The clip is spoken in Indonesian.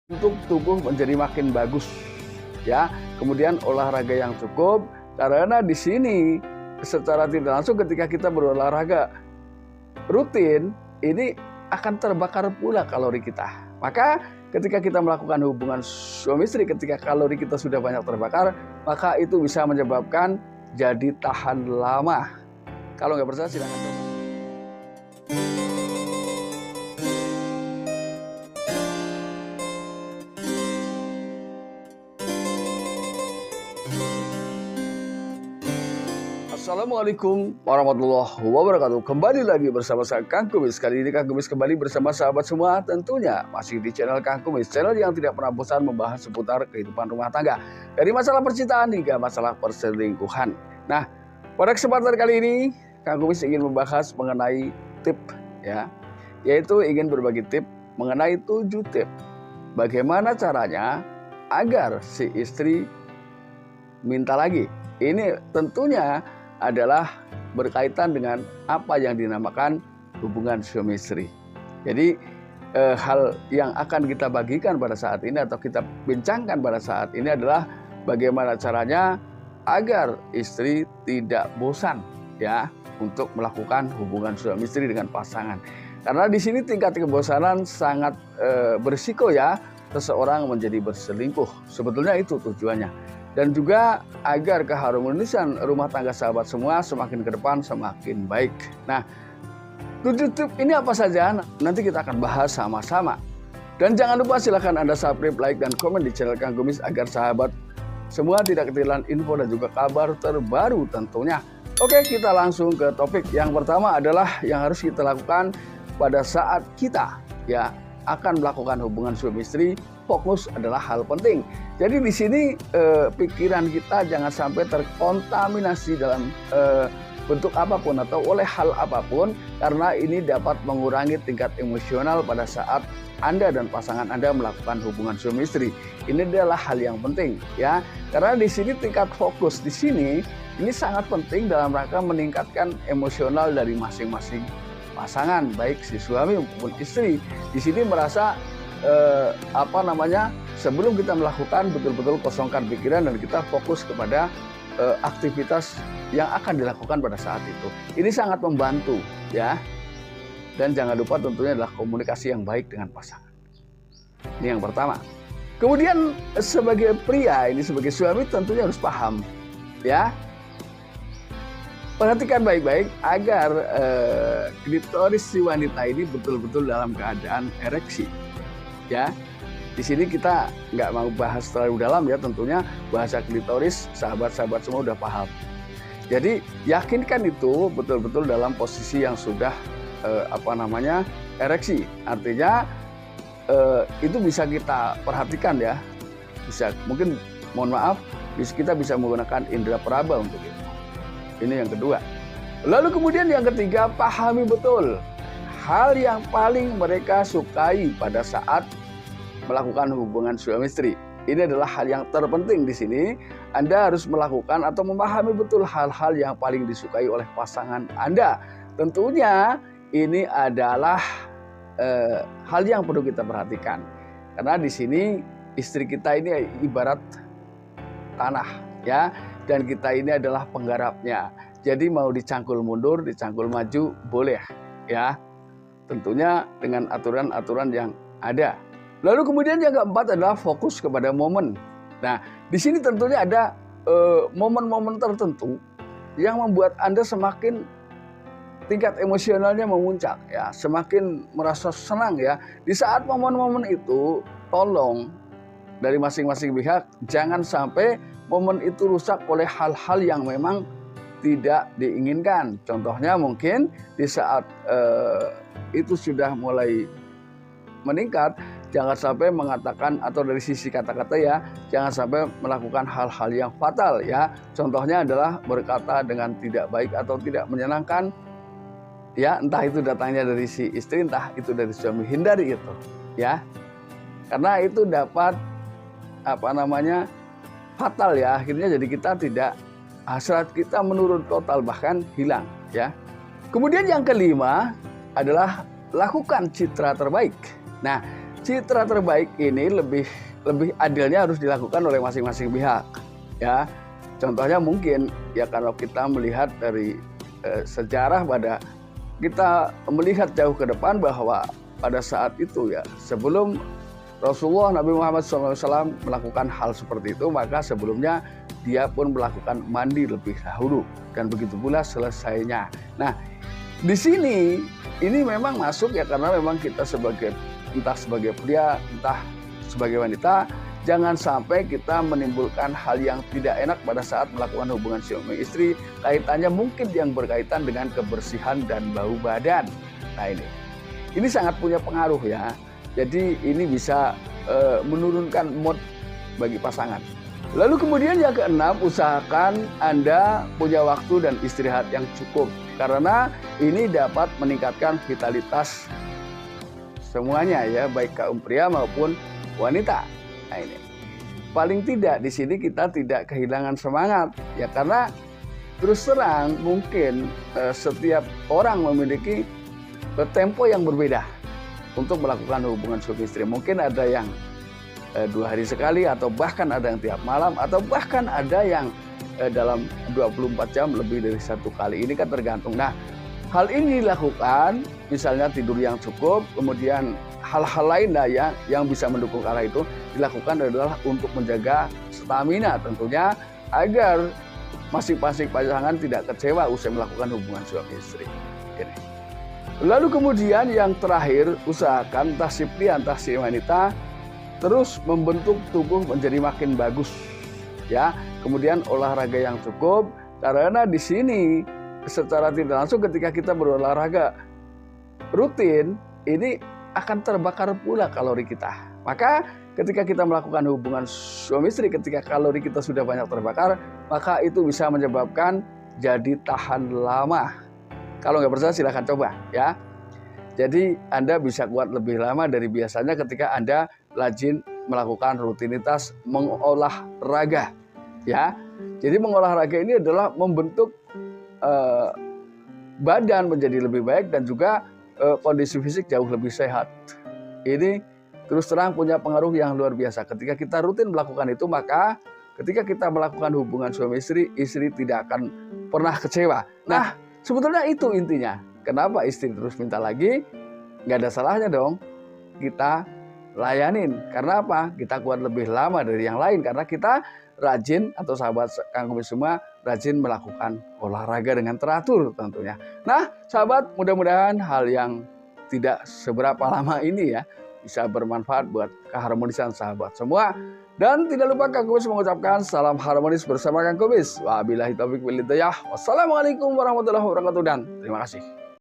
untuk tubuh menjadi makin bagus, ya. Kemudian olahraga yang cukup, karena di sini secara tidak langsung ketika kita berolahraga rutin, ini akan terbakar pula kalori kita. Maka ketika kita melakukan hubungan suami istri, ketika kalori kita sudah banyak terbakar, maka itu bisa menyebabkan jadi tahan lama. Kalau nggak percaya silahkan coba. Assalamualaikum warahmatullahi wabarakatuh. Kembali lagi bersama saya Kang Kumis. Kali ini Kang Kumis kembali bersama sahabat semua, tentunya masih di channel Kang Kumis, channel yang tidak pernah bosan membahas seputar kehidupan rumah tangga, dari masalah percintaan hingga masalah perselingkuhan. Nah, pada kesempatan kali ini Kang Kumis ingin membahas mengenai tip, ya, yaitu ingin berbagi tip mengenai 7 tip bagaimana caranya agar si istri minta lagi. Ini tentunya adalah berkaitan dengan apa yang dinamakan hubungan suami istri. Jadi hal yang akan kita bagikan pada saat ini atau kita bincangkan pada saat ini adalah bagaimana caranya agar istri tidak bosan, ya, untuk melakukan hubungan suami istri dengan pasangan. Karena di sini tingkat kebosanan sangat berisiko, ya, seseorang menjadi berselingkuh. Sebetulnya itu tujuannya. Dan juga agar keharmonisan rumah tangga sahabat semua semakin ke depan semakin baik. Nah, 7 tip ini apa saja? Nanti kita akan bahas sama-sama. Dan jangan lupa silahkan Anda subscribe, like, dan komen di channel Kang Kumis agar sahabat semua tidak ketinggalan info dan juga kabar terbaru tentunya. Oke, kita langsung ke topik. Yang pertama adalah yang harus kita lakukan pada saat kita, ya, akan melakukan hubungan suami istri. Fokus adalah hal penting. Jadi di sini pikiran kita jangan sampai terkontaminasi dalam bentuk apapun atau oleh hal apapun, karena ini dapat mengurangi tingkat emosional pada saat Anda dan pasangan Anda melakukan hubungan suami istri. Ini adalah hal yang penting, ya. Karena di sini tingkat fokus di sini ini sangat penting dalam rangka meningkatkan emosional dari masing-masing pasangan, baik si suami maupun istri. Di sini merasa sebelum kita melakukan betul-betul kosongkan pikiran dan kita fokus kepada aktivitas yang akan dilakukan pada saat itu. Ini sangat membantu, ya. Dan jangan lupa tentunya adalah komunikasi yang baik dengan pasangan. Ini yang pertama. Kemudian sebagai pria, ini sebagai suami tentunya harus paham, ya. Perhatikan baik-baik agar klitoris si wanita ini betul-betul dalam keadaan ereksi. Ya, di sini kita nggak mau bahas terlalu dalam, ya, tentunya bahasa klitoris sahabat-sahabat semua udah paham. Jadi yakinkan itu betul-betul dalam posisi yang sudah ereksi. Artinya itu bisa kita perhatikan, ya. Bisa, mungkin mohon maaf, kita bisa menggunakan indera peraba untuk itu. Ini yang kedua. Lalu kemudian yang ketiga, pahami betul hal yang paling mereka sukai pada saat melakukan hubungan suami istri. Ini adalah hal yang terpenting di sini. Anda harus melakukan atau memahami betul hal-hal yang paling disukai oleh pasangan Anda. Tentunya ini adalah hal yang perlu kita perhatikan. Karena di sini istri kita ini ibarat tanah, ya, dan kita ini adalah penggarapnya. Jadi mau dicangkul mundur, dicangkul maju boleh, ya. Tentunya dengan aturan-aturan yang ada. Lalu kemudian yang keempat adalah fokus kepada momen. Nah, di sini tentunya ada momen-momen tertentu yang membuat Anda semakin tingkat emosionalnya memuncak, ya, semakin merasa senang, ya. Di saat momen-momen itu, tolong dari masing-masing pihak jangan sampai momen itu rusak oleh hal-hal yang memang tidak diinginkan. Contohnya mungkin di saat itu sudah mulai meningkat, jangan sampai mengatakan atau dari sisi kata-kata, ya, jangan sampai melakukan hal-hal yang fatal, ya. Contohnya adalah berkata dengan tidak baik atau tidak menyenangkan, ya, entah itu datangnya dari si istri, entah itu dari suami. Hindari itu, ya. Karena itu dapat fatal, ya. Akhirnya jadi kita tidak, hasrat kita menurun total, bahkan hilang, ya. Kemudian yang kelima adalah lakukan citra terbaik. Nah, citra terbaik ini lebih adilnya harus dilakukan oleh masing-masing pihak, ya. Contohnya mungkin ya kalau kita melihat dari sejarah, pada kita melihat jauh ke depan bahwa pada saat itu ya, sebelum Rasulullah Nabi Muhammad SAW melakukan hal seperti itu, maka sebelumnya dia pun melakukan mandi lebih dahulu, dan begitu pula selesainya. Nah, di sini ini memang masuk ya, karena memang kita entah sebagai pria, entah sebagai wanita, jangan sampai kita menimbulkan hal yang tidak enak pada saat melakukan hubungan suami istri, kaitannya mungkin yang berkaitan dengan kebersihan dan bau badan. Nah, ini sangat punya pengaruh ya. Jadi ini bisa menurunkan mood bagi pasangan. Lalu kemudian yang keenam, usahakan Anda punya waktu dan istirahat yang cukup, karena ini dapat meningkatkan vitalitas semuanya ya, baik kaum pria maupun wanita. Nah, ini paling tidak di sini kita tidak kehilangan semangat ya, karena terus terang mungkin setiap orang memiliki tempo yang berbeda untuk melakukan hubungan suami istri. Mungkin ada yang 2 hari sekali, atau bahkan ada yang tiap malam, atau bahkan ada yang dalam 24 jam lebih dari 1 kali. Ini kan tergantung. Nah, hal ini dilakukan, misalnya tidur yang cukup, kemudian hal-hal lain ya yang bisa mendukung arah itu dilakukan adalah untuk menjaga stamina tentunya, agar masing-masing pasangan tidak kecewa usai melakukan hubungan suami istri. Ini. Lalu kemudian yang terakhir, usahakan entah si pria entah si wanita terus membentuk tubuh menjadi makin bagus ya. Kemudian olahraga yang cukup, karena di sini secara tidak langsung ketika kita berolahraga rutin, ini akan terbakar pula kalori kita. Maka ketika kita melakukan hubungan suami istri, ketika kalori kita sudah banyak terbakar, maka itu bisa menyebabkan jadi tahan lama. Kalau nggak percaya silahkan coba ya. Jadi Anda bisa kuat lebih lama dari biasanya ketika Anda rajin melakukan rutinitas mengolahraga ya. Jadi mengolahraga ini adalah membentuk badan menjadi lebih baik, dan juga kondisi fisik jauh lebih sehat. Ini terus terang punya pengaruh yang luar biasa. Ketika kita rutin melakukan itu, maka ketika kita melakukan hubungan suami istri, istri tidak akan pernah kecewa. Nah, sebetulnya itu intinya. Kenapa istri terus minta lagi? Nggak ada salahnya dong kita layanin. Karena apa? Kita kuat lebih lama dari yang lain, karena kita rajin, atau sahabat Kang Kumis semua rajin melakukan olahraga dengan teratur tentunya. Nah, sahabat, mudah-mudahan hal yang tidak seberapa lama ini ya bisa bermanfaat buat keharmonisan sahabat semua. Dan tidak lupa Kang Kumis mengucapkan salam harmonis bersama Kang Kumis. Wabillahi taufiq wal hidayah. Wassalamualaikum warahmatullahi wabarakatuh, dan terima kasih.